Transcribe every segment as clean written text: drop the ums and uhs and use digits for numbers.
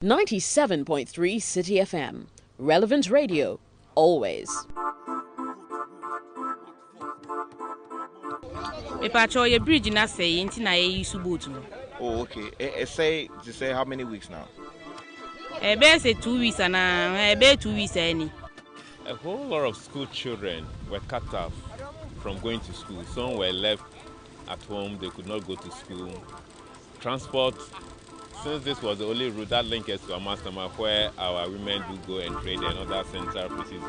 97.3 City FM. Relevant radio, always. Mepacho, your bridge na say inti na ye use boat no. Oh, okay. Say how many weeks now? Say 2 weeks and 2 weeks any. A whole lot of school children were cut off from going to school. Some were left at home, they could not go to school. Transport, since this was the only route that linked us to Amastama, where our women do go and trade and other central places.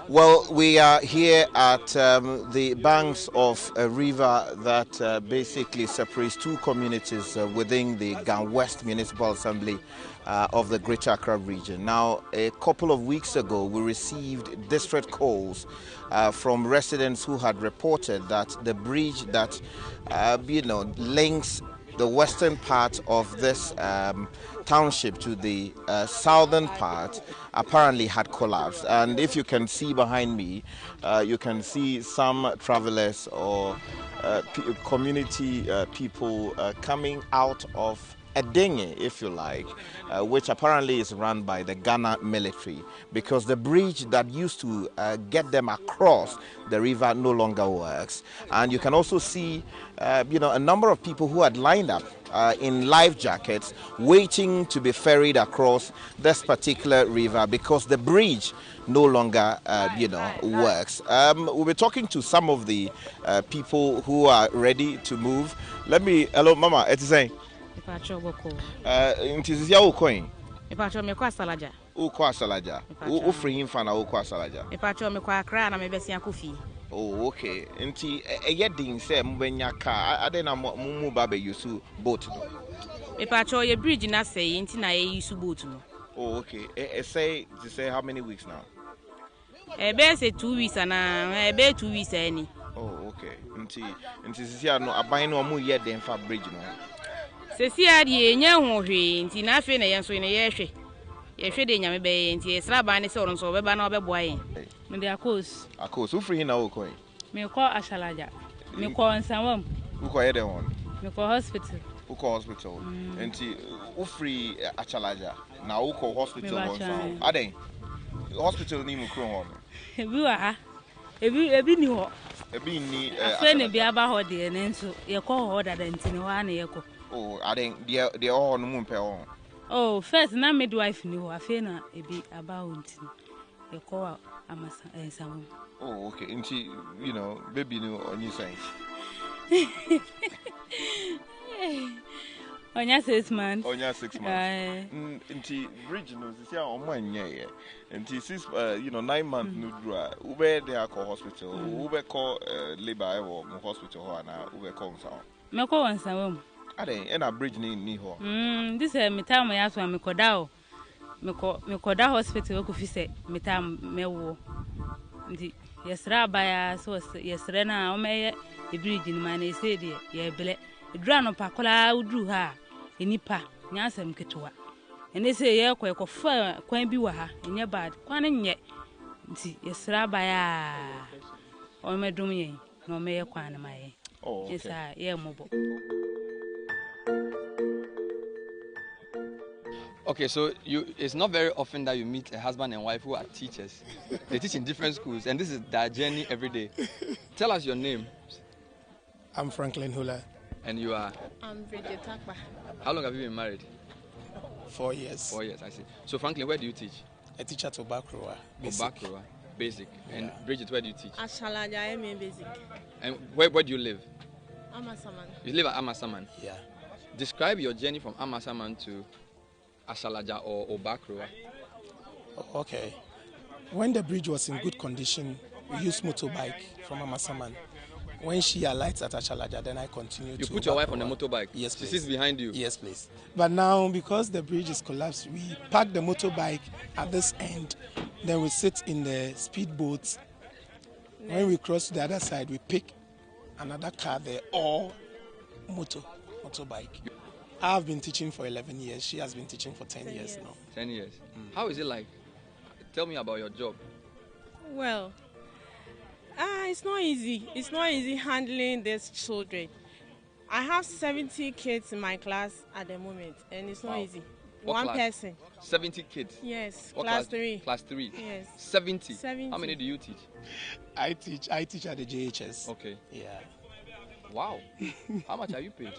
Well, we are here at the banks of a river that basically separates two communities within the Gan West Municipal Assembly of the Greater Accra region. Now, a couple of weeks ago, we received distress calls from residents who had reported that the bridge that links the western part of this township to the southern part apparently had collapsed. And if you can see behind me, you can see some travelers or community people coming out of a dinghy, if you like, which apparently is run by the Ghana military, because the bridge that used to get them across the river no longer works. And you can also see, a number of people who had lined up in life jackets waiting to be ferried across this particular river because the bridge no longer, works. We'll be talking to some of the people who are ready to move. Hello, Mama, it's saying. Mepacho boko. Intizia ukoin. Mepacho mekwa Asalaja. Uko Asalaja. Ufri himfa na uko Asalaja. Mepacho mekwa Accra na mebesi akufi. Oh, okay. Nti yedin se mbenya ka ade na mumu babe yusu boat no. Mepacho your bridge na say inti na ye use boat no. Oh, okay. Say how many weeks now? Say 2 weeks and 2 weeks any. Oh, okay. Nti sisi no aban no mu yedin fa bridge no. Sesi ade nya hohwe nti na afi na yenso ne yehwe de nyame be nti esra ba ne se oron so beba na obeboa yen me de akos ufri na uko me ko Asalaja me ko Nsanwam uko yede won me ko hospital nti ufri Asalaja na uko hospital won so aden hospital ni mu kro hon ebi wa ha ebi ni ho ebi ni afi ne bia ba ho de ne nso ye ko ho dada nti ne wa na ye ko. Oh, I think they all no mumpe on. Oh, first na midwife ni ho afi na ebi about e ko amasa ensamu. Oh, okay. Nti, baby no on you say. Onya 6 months. Nti bridge no see on manye. Nti 9 months no dura. Ube dey call hospital. Ube call labor or hospital ho na ube call nsawo. Me ko nsawo. Ade na bridge ni ho. This me time ya so me koda o. Me koda hospital ko fi se me time mewo. Ndi yesra baya so yesra na o me e bridge ni ma na ese de ye bele. Edura no pakola udru ha enipa nyasem ketewa. Ene se ye fa kwan bi wa ha enye bad. Kwan nye. Nti yesra baya o me dum yen no me ye kwan na ma ye. Oh, okay. Yes, yeah, mobo. Okay, so it's not very often that you meet a husband and wife who are teachers. They teach in different schools, and this is their journey every day. Tell us your name. I'm Franklin Hula. And you are? I'm Bridget Takba. How long have you been married? 4 years. 4 years, I see. So Franklin, where do you teach? I teach at Obakroa, basic. Obakroa, basic. Yeah. And Bridget, where do you teach? Asalaja, I mean basic. And where do you live? Amasaman. You live at Amasaman? Yeah. Describe your journey from Amasaman to Asalaja or Obakroa. Okay. When the bridge was in good condition, we used motorbike from Amasaman. When she alights at Asalaja, then I continue to... You put your wife on the motorbike? Yes, please. She sits behind you? Yes, please. But now, because the bridge is collapsed, we park the motorbike at this end. Then we sit in the speedboats. When we cross to the other side, we pick another car there or motorbike. I've been teaching for 11 years. She has been teaching for 10 years now. 10 years. How is it like? Tell me about your job. Well, it's not easy. It's not easy handling these children. I have 70 kids in my class at the moment, and it's not easy. What One class? person. 70 kids. Yes, What class 3. Class 3. Yes. 70. 70. How many do you teach? I teach at the JHS. Okay. Yeah. Wow. How much are you paid?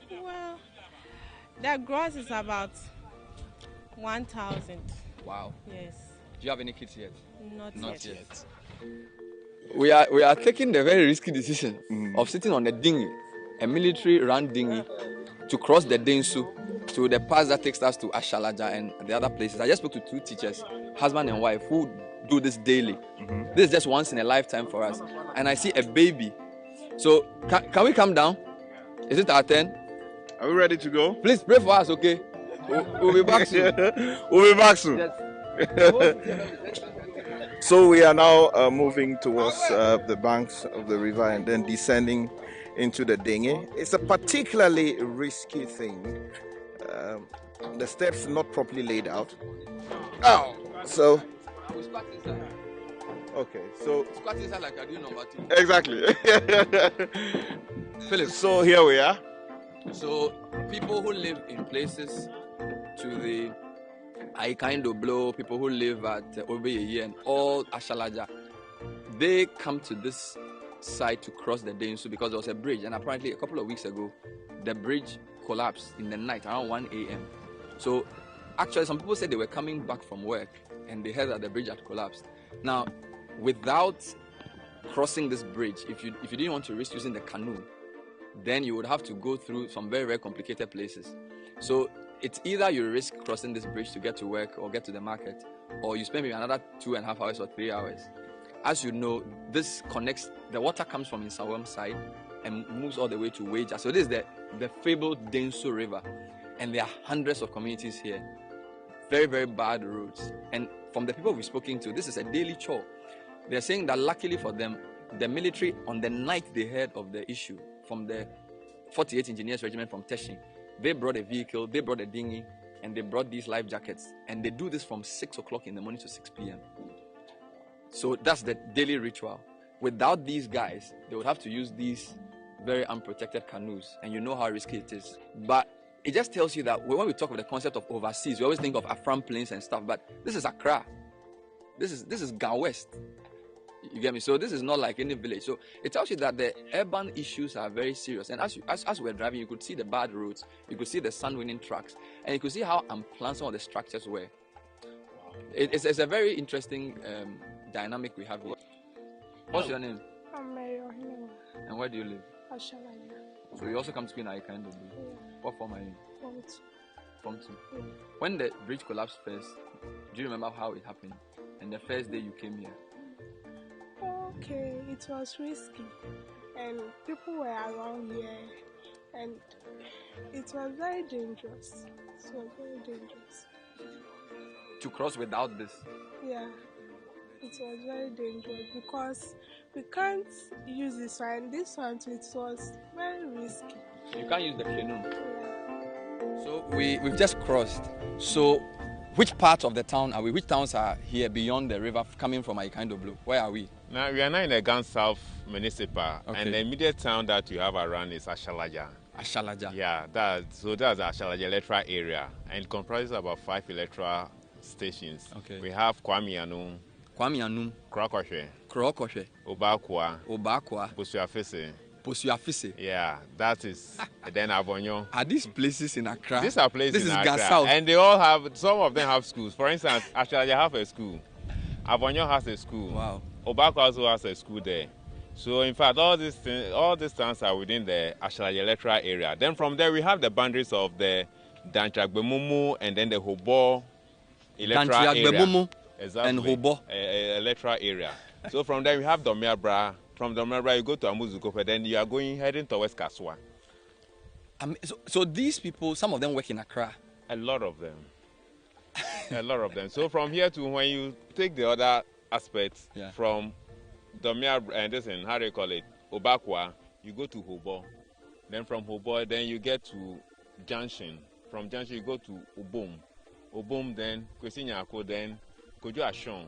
Well, the gross is about 1,000. Wow. Yes. Do you have any kids yet? Not yet. We are taking the very risky decision of sitting on a dinghy, a military-run dinghy, to cross the Densu to the pass that takes us to Ashalaja and the other places. I just spoke to 2 teachers, husband and wife, who do this daily. This is just once in a lifetime for us. And I see a baby. So can we come down? Is it our turn? Are we ready to go? Please pray for us, okay? We'll be back soon. We'll be back soon. Yes. So we are now moving towards the banks of the river and then descending into the dinghy. It's a particularly risky thing. The steps not properly laid out. Oh, so okay, so Squat inside like I do number 2. exactly. Philip. So here we are. So people who live in places to the Aikaindo Blow, people who live at Obeyeye and all Ashalaja, they come to this site to cross the Densu because there was a bridge, and apparently a couple of weeks ago the bridge collapsed in the night around 1 a.m. So actually some people said they were coming back from work and they heard that the bridge had collapsed. Now, without crossing this bridge, if you didn't want to risk using the canoe, then you would have to go through some very, very complicated places. So it's either you risk crossing this bridge to get to work or get to the market, or you spend maybe another 2.5 hours or 3 hours. As you know, this connects, the water comes from Insawam side and moves all the way to Weja. So this is the fabled Densu River, and there are hundreds of communities here. Very, very bad roads. And from the people we've spoken to, this is a daily chore. They're saying that luckily for them, the military, on the night they heard of the issue, from the 48th Engineers Regiment from Teshin, they brought a vehicle, they brought a dinghy, and they brought these life jackets. And they do this from 6 o'clock in the morning to 6 p.m. So that's the daily ritual. Without these guys, they would have to use these very unprotected canoes. And you know how risky it is. But it just tells you that when we talk of the concept of overseas, we always think of Afram plains and stuff. But this is Accra. This is Gan West. You get me? So this is not like any village. So it tells you that the urban issues are very serious. And as we're driving, you could see the bad roads, you could see the sun-winning trucks, and you could see how unplanned some of the structures were. It's a very interesting dynamic we have here. What's your name? I'm Mary. And where do you live? Ashalaya. So you also come to school in Aikaindo? Yeah. What form are you? Form 2. Yeah. When the bridge collapsed first, do you remember how it happened? And the first day you came here? Okay, it was risky, and people were around here, and it was very dangerous. It was very dangerous. To cross without this? Yeah, it was very dangerous because we can't use this one. This one too, it was very risky. You can't use the canoe. Yeah. So we've just crossed. So which part of the town are we? Which towns are here beyond the river coming from Aikaindo Blue? Where are we? Now, we are now in the Gan South Municipal, Okay. and the immediate town that you have around is Ashalaja. Ashalaja. Yeah, that's the Ashalaja electoral area, and it comprises about 5 electoral stations. Okay. We have Kwame Anu, Kwame Anum, Krakoshe, Krokoshe, Obakwa, Obakwa, Posuafese. Posuafise. Yeah, that is. Then Avonyo. Are these places in Accra? These are places This in is Accra, Gas South. and they all have. Some of them have schools. For instance, Ashalaja have a school. Avonyo has a school. Wow. Obakwa also has a school there. So in fact, all these towns are within the Ashalaja electoral area. Then from there we have the boundaries of the Danchagbemumu and then the Hobo electoral area. Exactly. And Hobo. Electoral area. So from there we have Domiabra. From Domiabra you go to Amuzukope. Then you are heading towards Kaswa. So these people, some of them work in Accra. A lot of them. A lot of them. So from here to when you take the other aspects from Domiabra and this and how do you call it, Obakwa, you go to Hobo. Then from Hobo, then you get to Junction. From Junction you go to Obom. Obom, then Kwesinyako, then Kojo Ashon.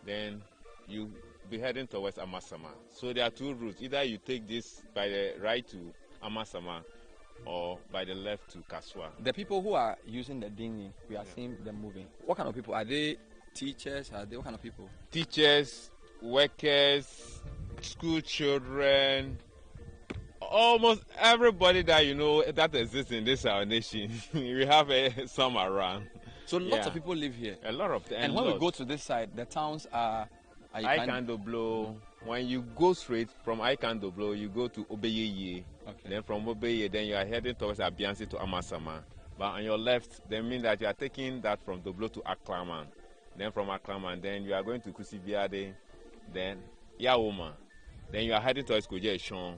Then you be heading towards Amasama. So there are 2 routes. Either you take this by the right to Amasama, or by the left to Kaswa. The people who are using the dinghy, we are seeing them moving. What kind of people? Are they teachers? Are they what kind of people? Teachers, workers, school children, almost everybody that you know that exists in this our nation. We have some around. So lots of people live here. A lot of them. And when we go to this side, the towns are Aikandoblo. When you go straight from Aikandoblo, you go to Obeyeye. Okay. Then from Obeyeye, then you are heading towards Abiansi to Amasama. But on your left, they mean that you are taking that from Doblo to Accra. Then from Accra, then you are going to Kusibiade, then Yaoma. Then you are heading towards Kujeshon,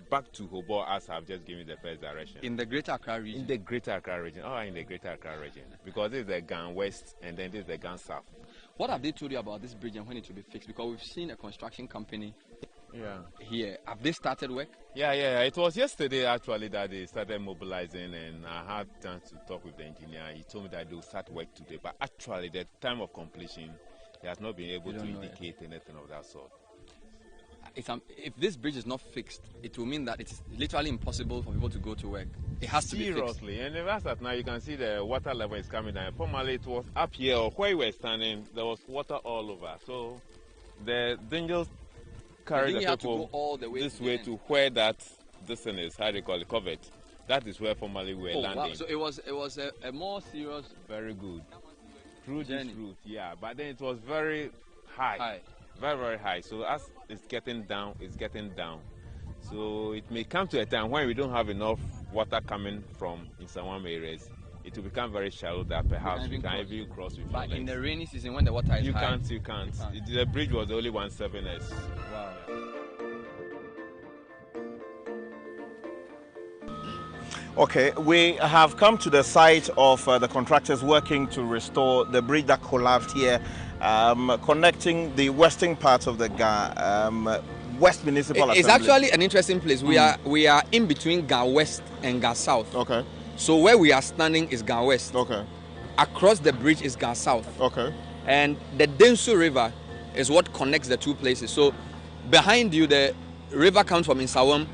back to Hobo as I've just given the first direction. In the Greater Accra region? In the Greater Accra region. Oh, in the Greater Accra region. Because this is the Gan West and then this is the Gan South. What have they told you about this bridge and when it will be fixed? Because we've seen a construction company here. Have they started work? Yeah. It was yesterday actually that they started mobilizing, and I had chance to talk with the engineer. He told me that they will start work today. But actually, the time of completion, he has not been able to indicate anything of that sort. If this bridge is not fixed, it will mean that it's literally impossible for people to go to work. It has to be fixed. Seriously, and as at now you can see the water level is coming down. Formerly it was up here, or where we were standing, there was water all over. So the dinghies carry the people all the way this way to where that this thing is, how they call it, covered. That is where formerly we were landing. Wow. So it was a more serious, very good through this route, but then it was very high. Very, very high. So as it's getting down, So it may come to a time when we don't have enough water coming from in some areas. It will become very shallow that perhaps we can even cross with But in the rainy season when the water is high, you can't. The bridge was only 17s. Wow. Okay, we have come to the site of the contractors working to restore the bridge that collapsed here, connecting the western parts of the West Municipal Assembly. It's actually an interesting place. We are in between Ga West and Ga South. Okay. So where we are standing is Ga West. Okay. Across the bridge is Ga South. Okay. And the Densu River is what connects the two places. So behind you, the river comes from Insawam,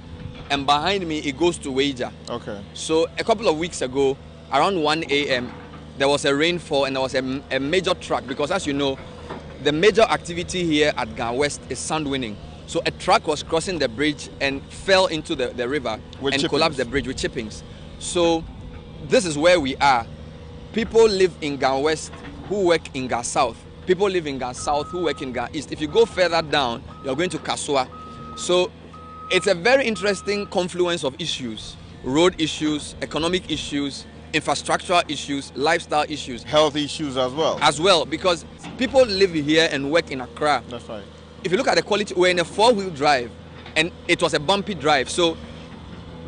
and behind me it goes to Weija. Okay. So a couple of weeks ago, around 1 a.m., there was a rainfall and there was a major truck, because as you know, the major activity here at Ga West is sand winning. So a truck was crossing the bridge and fell into the river and collapsed the bridge with chippings. So this is where we are. People live in Ga West who work in Ga South. People live in Ga South who work in Ga East. If you go further down, you're going to Kaswa. So it's a very interesting confluence of issues. Road issues, economic issues, infrastructural issues, lifestyle issues. Health issues as well. As well, because people live here and work in Accra. That's right. If you look at the quality, we're in a 4-wheel drive and it was a bumpy drive. So,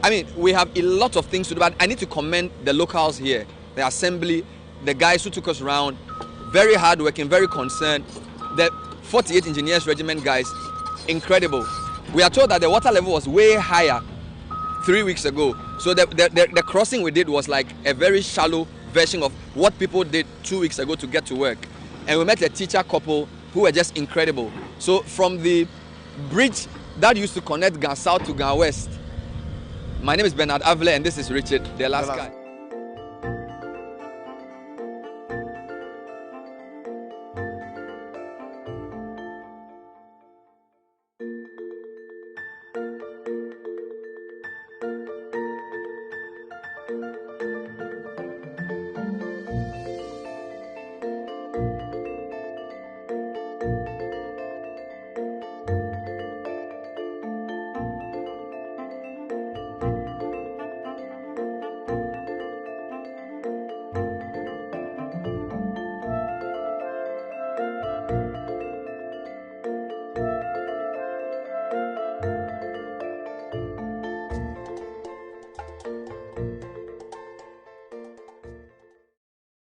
I mean, we have a lot of things to do, but I need to commend the locals here, the assembly, the guys who took us around, very hardworking, very concerned. The 48 Engineers Regiment guys, incredible. We are told that the water level was way higher 3 weeks ago. So the crossing we did was like a very shallow version of what people did 2 weeks ago to get to work. And we met a teacher couple who were just incredible. So from the bridge that used to connect Ga South to Ga West, my name is Bernard Avle and this is Richard, the last guy.